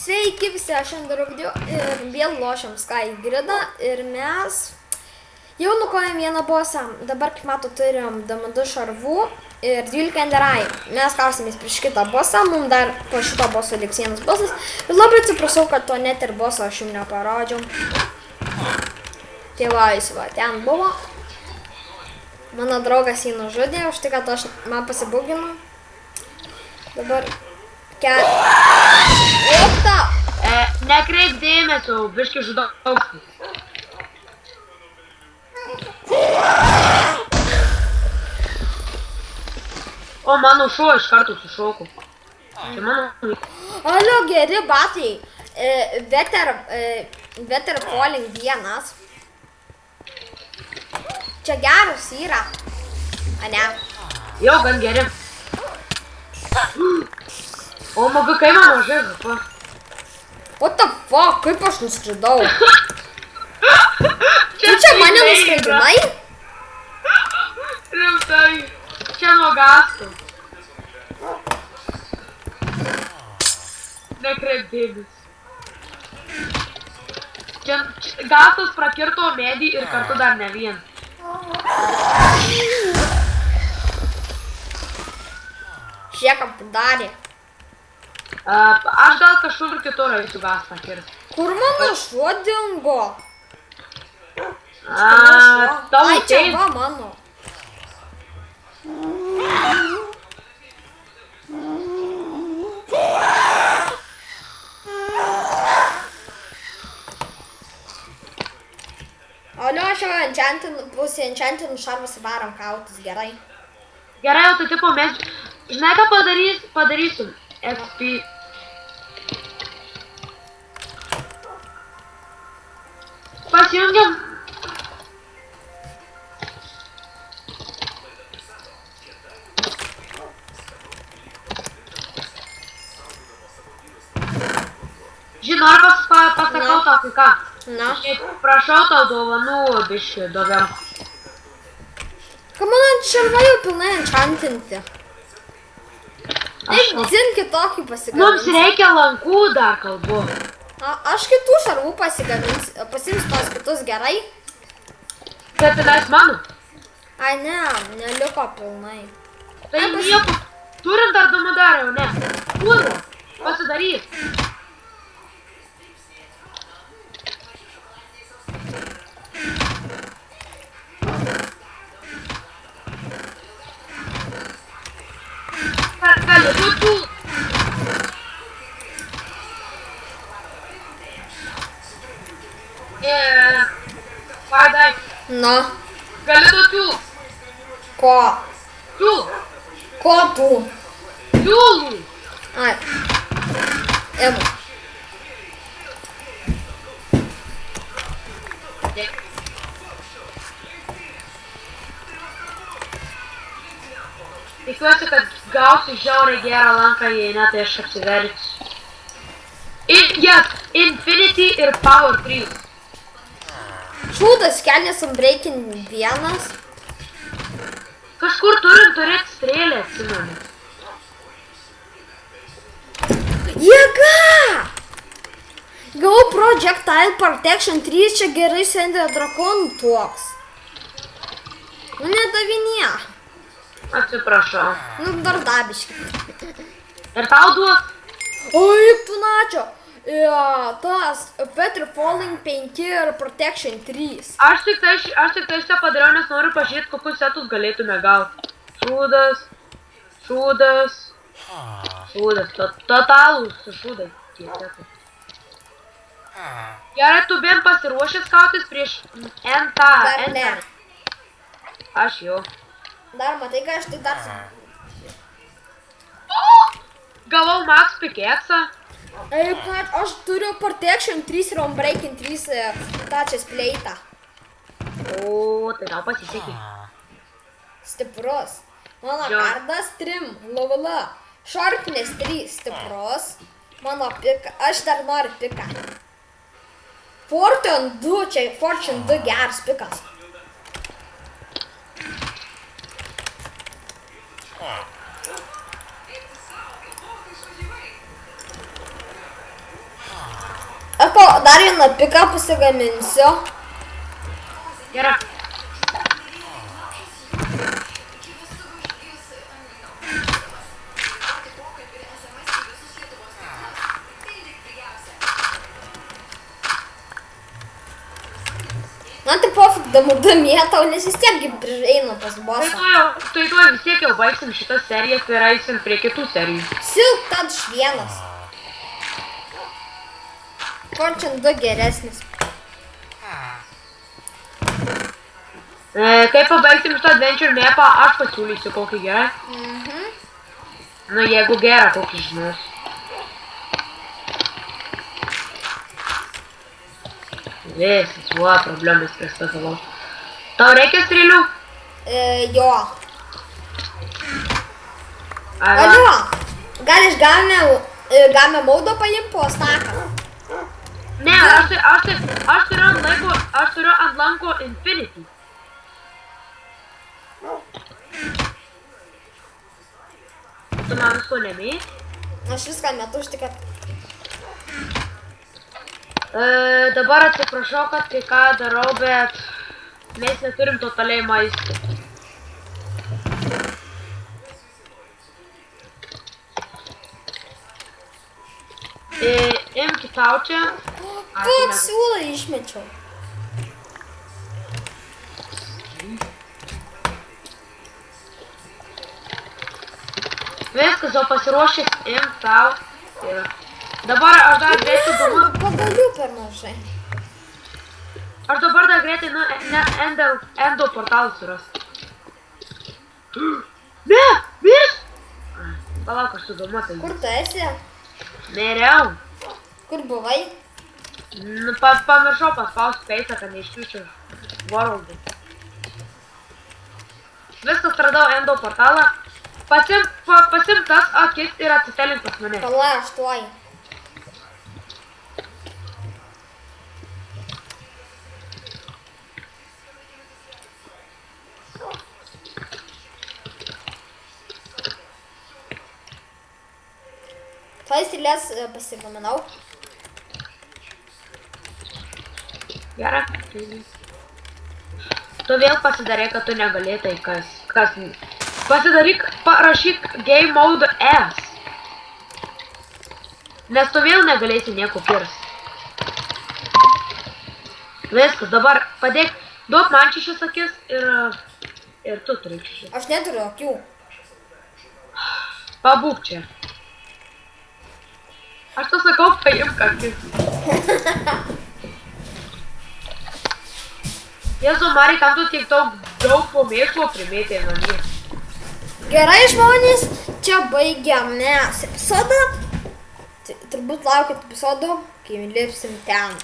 Sveiki visi, aš šiandien rūkdėjau ir vėl lošiam Sky Gridą ir mes jau nukojam vieną bossą. Dabar, kaip mato, turim D2 šarvų ir 12 enderai. Mes kausimės prieš kitą bossą, mums dar po šito bosso liks vienas bossas. Ir labai atsiprašau, kad to net ir bosso aš jums neparodžiau. Tai va, jis va, ten buvo. Mano draugas jį nužudė, už tai, kad man pasibugino. Dabar... Opta! Nekreip dėmesio, biškai žudau aukštį. O, mano šuo iš karto sušoko. Čia mano... Alio, geri batai. Veter Falling 1. Čia geras yra. A ne? Jau, gan geri. O, maga, kai mano žaiga? What the fuck, kaip aš nuskridau? Tu čia mane nuskridinai? Rimtai, čia nuo gasto. Nekreip dėmesio. Čia gastas prakirto medį ir kartu dar ne vien. Šiekam padarė. Aš gal kažkur kitur eisiu gastą kirsti. Kur mano šuo dingo? Tavo Ai, čia va mano. Alio, aš jau pusė enchantinu šarvus varom kautis, gerai? Gerai, jau tai tipo mes... Žinai, ką padarysim? FP. Pasijungiam. Žinau, ar pasakau tau kai ką. Na. Prašau tau dovanų biškį daugiau. Ką mano šarva jau pilnai enchantinti? Taip, dzin kitokį pasigaminsi. Mums reikia lankų dar kalbu. Aš kitų šarvų pasigaminsiu, pasiimsiu tos kitus gerai. Bet tenais mano? Ai ne, neliko pilnai. Tai nieko, turim dar domadarą jau, ne? Kurva, pasidaryk. Gali, tu. Padai. Na. Gali tokių. Ko? Tu. Ko tu? Jūlų. Ai. Emu. Tikiuosi, kad gausiu žiauriai gerą lanką, jei ne, tai aš apsiverksiu. Infinity ir Power 3. Šūdas kelnės Unbreaking 1. Kažkur turim turėti strėlę, atsimenu. Jėga! Gavau Projectile Protection 3, čia gerai sendė drakonų toks. Nu, nedavinė. Atsiprašau. Nu, dar dabiškai. Ir tau duok? Oi, tu načio. Tas Veter Falling 5 ir Protection 3. Aš tik tai šitą padariau, nes noriu pažiūrėti, kokius setus galėtume gauti. Šūdas. Totalūs šūdai. Tie setai. Gerai, tu bent pasiruošęs kautis prieš Dar ne. Aš jau. Dar matai, ką aš tai dar... Gavau Max pikeksą. Aš turiu Protection 3 ir Unbreaking 3 tačias pleitą. O, tai tau pasisekė. Stiprus. Mano kardas 3, lovela. Sharpness 3, stiprus. Mano pika, aš dar noriu piką. Fortune 2, čia Fortune 2 geras pikas. dar vieną piką pasigaminsiu. Gerai. Man tai pofik damėtau, nes vis tiek eina pas bosą. Tai tuoj vis tiek jau baigsim šitas serijas ir eisim prie kitų serijų. Silk tad švienas. Končiant 2 geresnis. Kai pabaigsim šitą adventure mapą, aš pasiūlysiu kokį gerą. Nu, jeigu gerą kokį žinos. Visas, problemas pristatavau. Tau reikia strėlių? Jo. Alio, gal iš game maudo paimti po staką? Ne, aš turiu ant lanko Infinity. Tu man visko nemėjai? Aš viską metu už tik, kad... Dabar atsiprašau, kad kai ką darau, bet mes neturim totaliai maisto. Imki tau čia. Kaip siūlą išmečiau. Viskas jau pasiruošęs, imk tau. Dabar aš dar greitai Pagalių per mažai. Aš dabar dar greitai endo portalą suras. Ne, vis! Palauk, aš sudomuotai. Kur tu esi? Mėriau. Kur buvai? Pamiršau paspaust space'ą, kad neišsiųčiau worldų. Viskas radau endo portalą. Pasim tas akis ir atsitelink pas mane. Pala, aš tuoj. Tuoj strėlės pasigaminau. Gerai. Tu vėl pasidarai, kad tu negalėtai kas. Pasidaryk, parašyk game mode S. Nes tu vėl negalėsi nieko kirsti. Viskas, dabar padėk, duok man šešias akis ir tu turi šešias. Aš neturiu akių. Pabūk čia. Aš to sakau, paimk akis. Jėzu, Marija, kam tu tiek daug pomėšlo primėtė namie? Gerai, žmonės, čia baigiam mes epizodą. Turbūt laukit epizodo, kai lipsim ten.